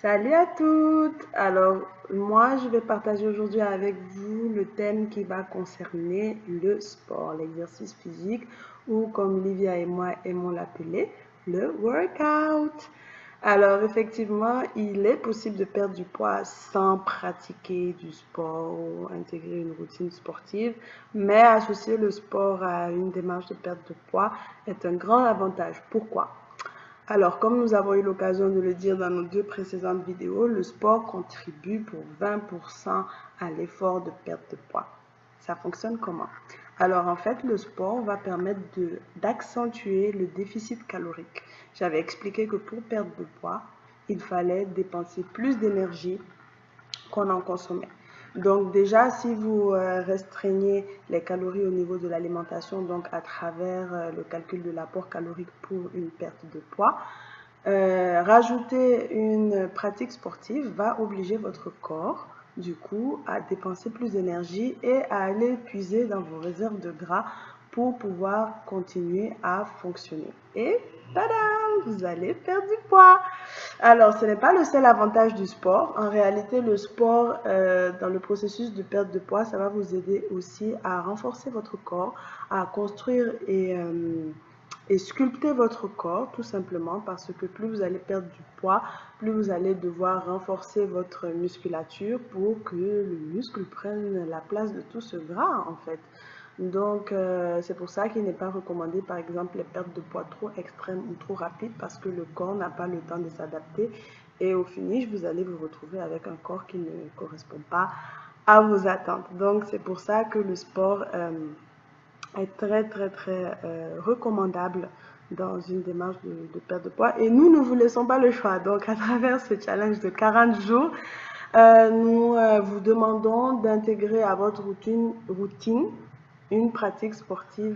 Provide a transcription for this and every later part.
Salut à toutes! Alors, moi, je vais partager aujourd'hui avec vous le thème qui va concerner le sport, l'exercice physique, ou comme Livia et moi aimons l'appeler, le workout. Alors, effectivement, il est possible de perdre du poids sans pratiquer du sport ou intégrer une routine sportive, mais associer le sport à une démarche de perte de poids est un grand avantage. Pourquoi? Alors, comme nous avons eu l'occasion de le dire dans nos deux précédentes vidéos, le sport contribue pour 20% à l'effort de perte de poids. Ça fonctionne comment? Alors, en fait, le sport va permettre d'accentuer le déficit calorique. J'avais expliqué que pour perdre de poids, il fallait dépenser plus d'énergie qu'on en consommait. Donc déjà, si vous restreignez les calories au niveau de l'alimentation, donc à travers le calcul de l'apport calorique pour une perte de poids, rajouter une pratique sportive va obliger votre corps, du coup, à dépenser plus d'énergie et à aller puiser dans vos réserves de gras pour pouvoir continuer à fonctionner. Et tadam, vous allez perdre du poids. Alors, ce n'est pas le seul avantage du sport. En réalité, le sport, dans le processus de perte de poids, ça va vous aider aussi à renforcer votre corps, à construire et sculpter votre corps, tout simplement, parce que plus vous allez perdre du poids, plus vous allez devoir renforcer votre musculature pour que le muscle prenne la place de tout ce gras, en fait. Donc, c'est pour ça qu'il n'est pas recommandé, par exemple, les pertes de poids trop extrêmes ou trop rapides parce que le corps n'a pas le temps de s'adapter. Et au finish, vous allez vous retrouver avec un corps qui ne correspond pas à vos attentes. Donc, c'est pour ça que le sport est très recommandable dans une démarche de perte de poids. Et nous ne vous laissons pas le choix. Donc, à travers ce challenge de 40 jours, nous vous demandons d'intégrer à votre routine une pratique sportive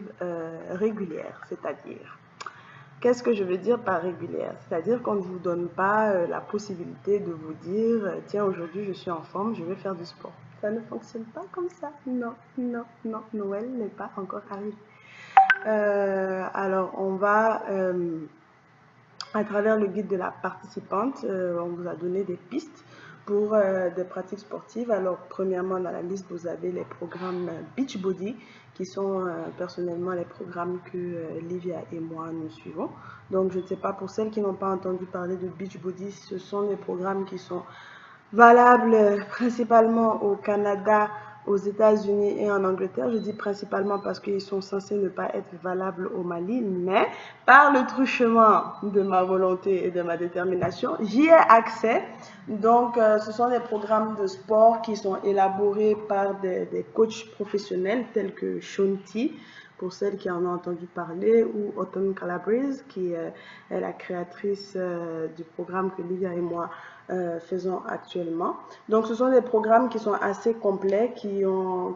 régulière, c'est-à-dire, qu'est-ce que je veux dire par régulière? C'est-à-dire qu'on ne vous donne pas la possibilité de vous dire, tiens, aujourd'hui je suis en forme, je vais faire du sport. Ça ne fonctionne pas comme ça. Non, non, non, Noël n'est pas encore arrivé. Alors, on va, à travers le guide de la participante, on vous a donné des pistes pour des pratiques sportives. Alors, premièrement, dans la liste, vous avez les programmes Beachbody, qui sont personnellement les programmes que Livia et moi nous suivons. Donc, je ne sais pas, pour celles qui n'ont pas entendu parler de Beachbody, ce sont des programmes qui sont valables principalement au Canada, aux États-Unis et en Angleterre. Je dis principalement parce qu'ils sont censés ne pas être valables au Mali, mais par le truchement de ma volonté et de ma détermination, j'y ai accès. Donc, ce sont des programmes de sport qui sont élaborés par des coachs professionnels tels que Shonti, pour celles qui en ont entendu parler, ou Autumn Calabrese, qui est la créatrice du programme que Livia et moi faisons actuellement. Donc, ce sont des programmes qui sont assez complets, qui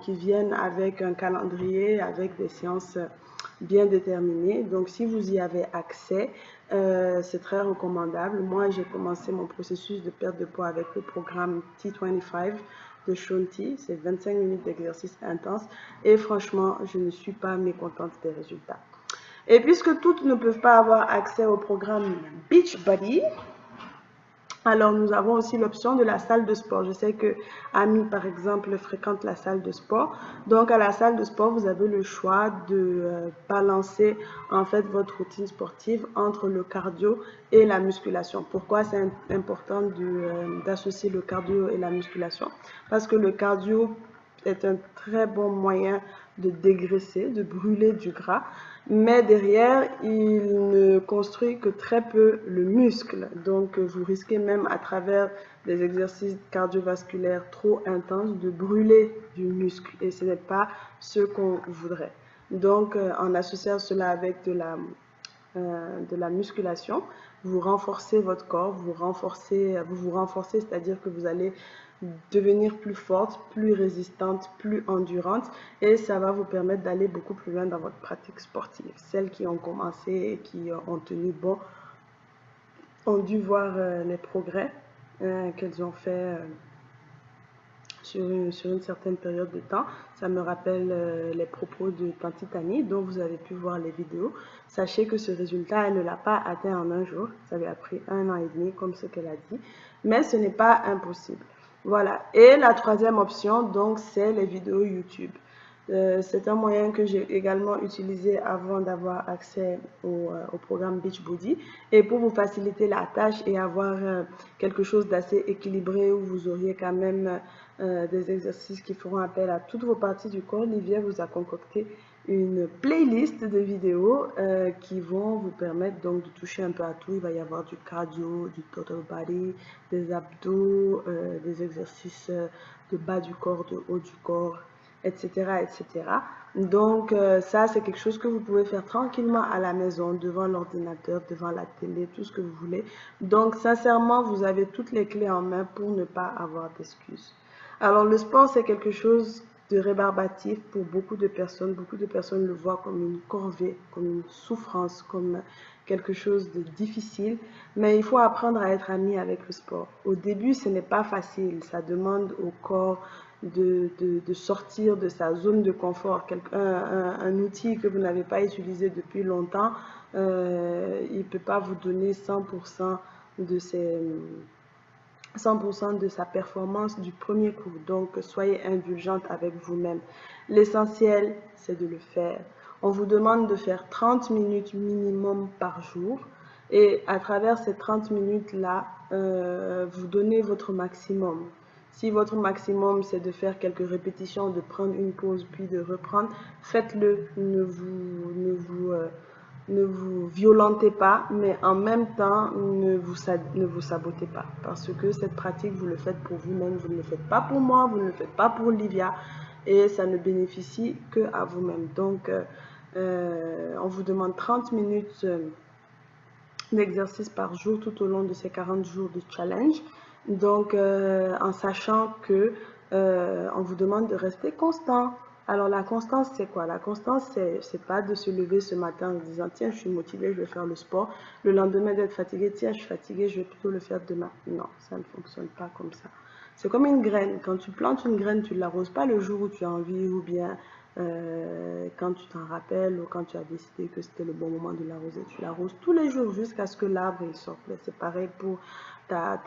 viennent avec un calendrier, avec des séances bien déterminées. Donc, si vous y avez accès, c'est très recommandable. Moi, j'ai commencé mon processus de perte de poids avec le programme T25 de Shonti. C'est 25 minutes d'exercice intense. Et franchement, je ne suis pas mécontente des résultats. Et puisque toutes ne peuvent pas avoir accès au programme Beachbody, alors, nous avons aussi l'option de la salle de sport. Je sais que Ami, par exemple, fréquente la salle de sport. Donc, à la salle de sport, vous avez le choix de balancer en fait votre routine sportive entre le cardio et la musculation. Pourquoi c'est important d'associer le cardio et la musculation? Parce que le cardio est un très bon moyen de dégraisser, de brûler du gras, mais derrière, il ne construit que très peu le muscle. Donc, vous risquez même à travers des exercices cardiovasculaires trop intenses de brûler du muscle et ce n'est pas ce qu'on voudrait. Donc, en associant cela avec de la musculation, vous renforcez votre corps, vous vous renforcez, c'est-à-dire que vous allez devenir plus forte, plus résistante, plus endurante et ça va vous permettre d'aller beaucoup plus loin dans votre pratique sportive. Celles qui ont commencé et qui ont tenu bon ont dû voir les progrès qu'elles ont fait sur une certaine période de temps. Ça me rappelle les propos de Tanti Tani, dont vous avez pu voir les vidéos. Sachez que ce résultat, elle ne l'a pas atteint en un jour. Ça lui a pris 1 an et demi, comme ce qu'elle a dit. Mais ce n'est pas impossible. Voilà. Et la troisième option, donc, c'est les vidéos YouTube. C'est un moyen que j'ai également utilisé avant d'avoir accès au programme Beachbody. Et pour vous faciliter la tâche et avoir quelque chose d'assez équilibré où vous auriez quand même des exercices qui feront appel à toutes vos parties du corps, Livia vous a concocté une playlist de vidéos qui vont vous permettre donc de toucher un peu à tout. Il va y avoir du cardio, du total body, des abdos, des exercices de bas du corps, de haut du corps, etc., etc. Donc, ça, c'est quelque chose que vous pouvez faire tranquillement à la maison, devant l'ordinateur, devant la télé, tout ce que vous voulez. Donc, sincèrement, vous avez toutes les clés en main pour ne pas avoir d'excuses. Alors, le sport, c'est quelque chose de rébarbatif pour beaucoup de personnes. Beaucoup de personnes le voient comme une corvée, comme une souffrance, comme quelque chose de difficile. Mais il faut apprendre à être ami avec le sport. Au début, ce n'est pas facile. Ça demande au corps de sortir de sa zone de confort. Un outil que vous n'avez pas utilisé depuis longtemps, il ne peut pas vous donner 100% de ses... 100% de sa performance du premier coup. Donc, soyez indulgente avec vous-même. L'essentiel, c'est de le faire. On vous demande de faire 30 minutes minimum par jour. Et à travers ces 30 minutes-là, vous donnez votre maximum. Si votre maximum, c'est de faire quelques répétitions, de prendre une pause, puis de reprendre, faites-le. Ne vous violentez pas, mais en même temps, ne vous sabotez pas. Parce que cette pratique, vous le faites pour vous-même, vous ne le faites pas pour moi, vous ne le faites pas pour Livia, et ça ne bénéficie que à vous-même. Donc, on vous demande 30 minutes d'exercice par jour tout au long de ces 40 jours de challenge. Donc, en sachant que on vous demande de rester constant. Alors, la constance, c'est quoi? La constance, c'est pas de se lever ce matin en se disant, tiens, je suis motivée, je vais faire le sport. Le lendemain d'être fatigué, tiens, je suis fatiguée, je vais plutôt le faire demain. Non, ça ne fonctionne pas comme ça. C'est comme une graine. Quand tu plantes une graine, tu ne l'arroses pas le jour où tu as envie ou bien quand tu t'en rappelles ou quand tu as décidé que c'était le bon moment de l'arroser. Tu l'arroses tous les jours jusqu'à ce que l'arbre il sorte. C'est pareil pour ta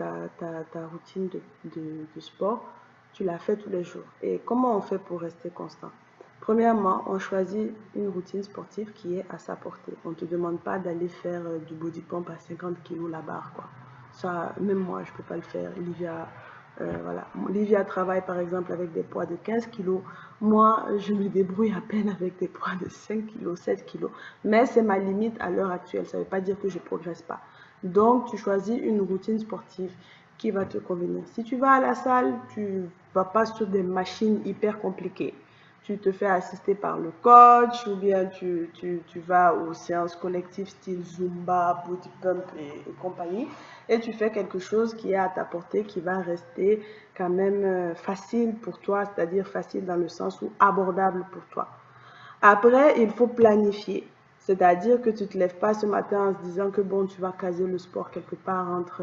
routine de sport. Tu la fais tous les jours. Et comment on fait pour rester constant? Premièrement, on choisit une routine sportive qui est à sa portée. On ne te demande pas d'aller faire du body pump à 50 kg la barre, quoi. Ça, même moi, je ne peux pas le faire. Voilà. Livia travaille par exemple avec des poids de 15 kg. Moi, je me débrouille à peine avec des poids de 5 kg, 7 kg. Mais c'est ma limite à l'heure actuelle. Ça ne veut pas dire que je ne progresse pas. Donc, tu choisis une routine sportive qui va te convenir. Si tu vas à la salle, tu ne vas pas sur des machines hyper compliquées. Tu te fais assister par le coach ou bien tu vas aux séances collectives style Zumba, Body Pump et compagnie et tu fais quelque chose qui est à ta portée, qui va rester quand même facile pour toi, c'est-à-dire facile dans le sens où abordable pour toi. Après, il faut planifier. C'est-à-dire que tu ne te lèves pas ce matin en se disant que bon, tu vas caser le sport quelque part entre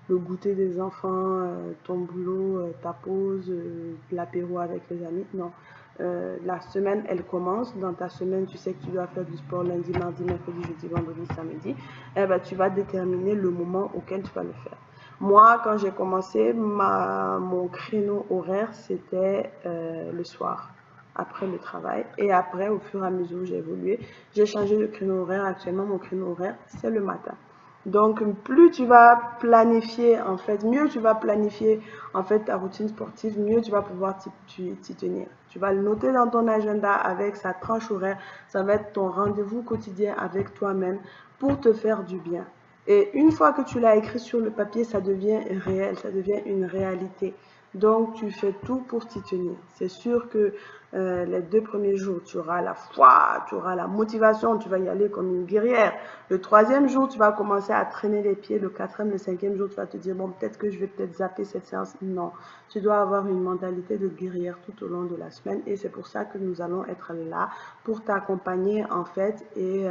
le goûter des enfants, ton boulot, ta pause, l'apéro avec les amis. Non. La semaine, elle commence. Dans ta semaine, tu sais que tu dois faire du sport lundi, mardi, mercredi, jeudi, vendredi, samedi. Eh ben, tu vas déterminer le moment auquel tu vas le faire. Moi, quand j'ai commencé, mon créneau horaire, c'était le soir, après le travail. Et après, au fur et à mesure où j'ai évolué, j'ai changé de créneau horaire. Actuellement, mon créneau horaire, c'est le matin. Donc, plus tu vas planifier, en fait, mieux tu vas planifier, en fait, ta routine sportive, mieux tu vas pouvoir t'y tenir. Tu vas le noter dans ton agenda avec sa tranche horaire. Ça va être ton rendez-vous quotidien avec toi-même pour te faire du bien. Et une fois que tu l'as écrit sur le papier, ça devient réel, ça devient une réalité. Donc, tu fais tout pour t'y tenir. C'est sûr que les 2 premiers jours, tu auras la foi, tu auras la motivation, tu vas y aller comme une guerrière. Le 3e jour, tu vas commencer à traîner les pieds. Le 4e, le 5e jour, tu vas te dire, bon, peut-être que je vais peut-être zapper cette séance. Non, tu dois avoir une mentalité de guerrière tout au long de la semaine. Et c'est pour ça que nous allons être là pour t'accompagner, en fait, et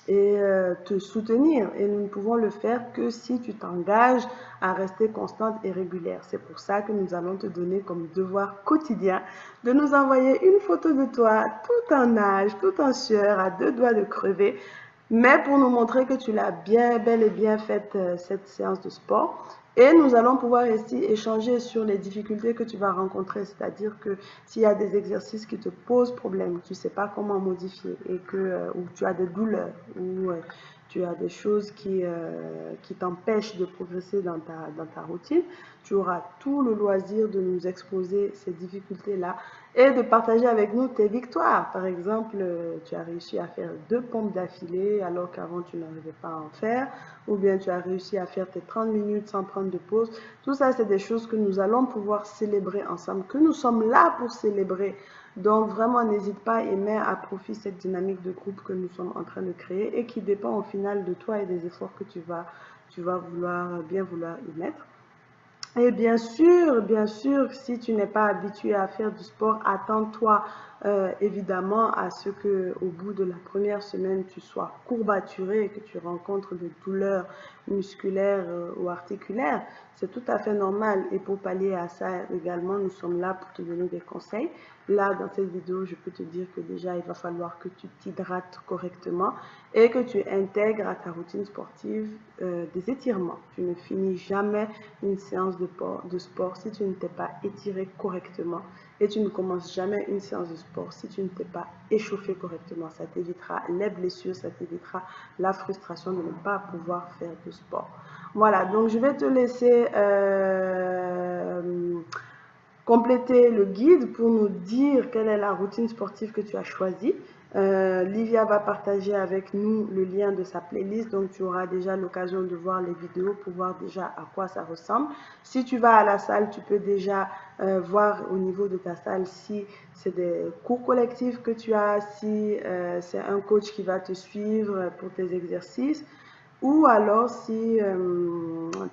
te soutenir. Et nous ne pouvons le faire que si tu t'engages à rester constante et régulière. C'est pour ça que nous allons te donner comme devoir quotidien de nous envoyer une photo de toi, tout en nage, tout en sueur, à 2 doigts de crever, mais pour nous montrer que tu l'as bien, bel et bien faite cette séance de sport. Et nous allons pouvoir ici échanger sur les difficultés que tu vas rencontrer, c'est-à-dire que s'il y a des exercices qui te posent problème, tu ne sais pas comment modifier, et que ou tu as des douleurs, ou tu as des choses qui t'empêchent de progresser dans ta routine, tu auras tout le loisir de nous exposer ces difficultés-là et de partager avec nous tes victoires. Par exemple, tu as réussi à faire 2 pompes d'affilée alors qu'avant tu n'arrivais pas à en faire, ou bien tu as réussi à faire tes 30 minutes sans prendre de pause. Tout ça, c'est des choses que nous allons pouvoir célébrer ensemble, que nous sommes là pour célébrer. Donc vraiment, n'hésite pas et mets à profit cette dynamique de groupe que nous sommes en train de créer et qui dépend au final de toi et des efforts que tu vas bien vouloir y mettre. Et bien sûr, si tu n'es pas habitué à faire du sport, attends-toi évidemment à ce que au bout de la première semaine, tu sois courbaturé et que tu rencontres des douleurs musculaires ou articulaires. C'est tout à fait normal. Et pour pallier à ça également, nous sommes là pour te donner des conseils. Là, dans cette vidéo, je peux te dire que déjà, il va falloir que tu t'hydrates correctement et que tu intègres à ta routine sportive des étirements. Tu ne finis jamais une séance de sport si tu ne t'es pas étiré correctement, et tu ne commences jamais une séance de sport si tu ne t'es pas échauffé correctement. Ça t'évitera les blessures, ça t'évitera la frustration de ne pas pouvoir faire de sport. Voilà, donc je vais te laisser compléter le guide pour nous dire quelle est la routine sportive que tu as choisie. Livia va partager avec nous le lien de sa playlist, donc tu auras déjà l'occasion de voir les vidéos pour voir déjà à quoi ça ressemble. Si tu vas à la salle, tu peux déjà voir au niveau de ta salle si c'est des cours collectifs que tu as, si c'est un coach qui va te suivre pour tes exercices. Ou alors si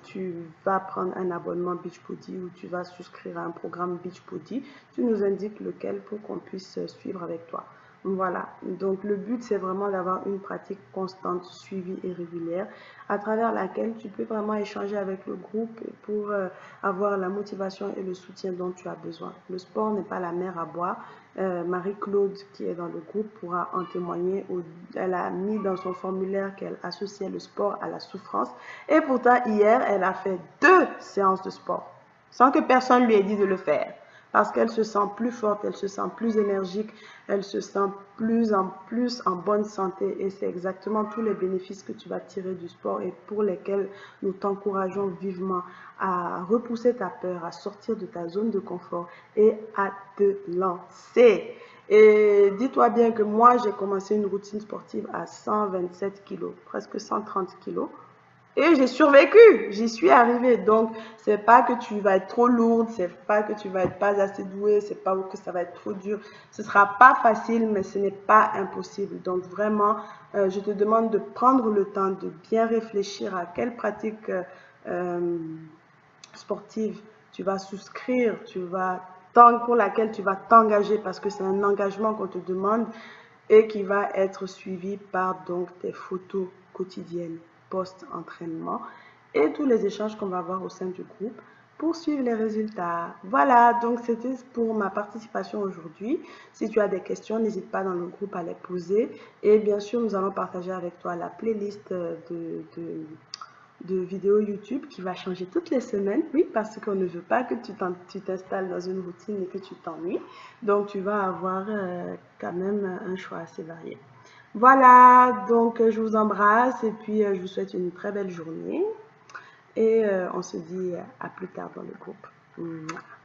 tu vas prendre un abonnement Beachbody ou tu vas souscrire à un programme Beachbody, tu nous indiques lequel pour qu'on puisse suivre avec toi. Voilà, donc le but c'est vraiment d'avoir une pratique constante, suivie et régulière à travers laquelle tu peux vraiment échanger avec le groupe pour avoir la motivation et le soutien dont tu as besoin. Le sport n'est pas la mer à boire. Marie-Claude qui est dans le groupe pourra en témoigner. Elle a mis dans son formulaire qu'elle associait le sport à la souffrance et pourtant hier elle a fait 2 séances de sport sans que personne lui ait dit de le faire. Parce qu'elle se sent plus forte, elle se sent plus énergique, elle se sent plus en bonne santé. Et c'est exactement tous les bénéfices que tu vas tirer du sport et pour lesquels nous t'encourageons vivement à repousser ta peur, à sortir de ta zone de confort et à te lancer. Et dis-toi bien que moi, j'ai commencé une routine sportive à 127 kilos, presque 130 kilos. Et j'ai survécu, j'y suis arrivée. Donc, c'est pas que tu vas être trop lourde, c'est pas que tu vas être pas assez douée, c'est pas que ça va être trop dur. Ce sera pas facile, mais ce n'est pas impossible. Donc, vraiment, je te demande de prendre le temps de bien réfléchir à quelle pratique sportive tu vas souscrire, pour laquelle tu vas t'engager, parce que c'est un engagement qu'on te demande et qui va être suivi par donc tes photos quotidiennes post-entraînement et tous les échanges qu'on va avoir au sein du groupe pour suivre les résultats. Voilà, donc c'était pour ma participation aujourd'hui. Si tu as des questions, n'hésite pas dans le groupe à les poser. Et bien sûr, nous allons partager avec toi la playlist de vidéos YouTube qui va changer toutes les semaines. Oui, parce qu'on ne veut pas que tu t'installes dans une routine et que tu t'ennuies. Donc, tu vas avoir quand même un choix assez varié. Voilà, donc je vous embrasse et puis je vous souhaite une très belle journée. Et on se dit à plus tard dans le groupe. Mouah.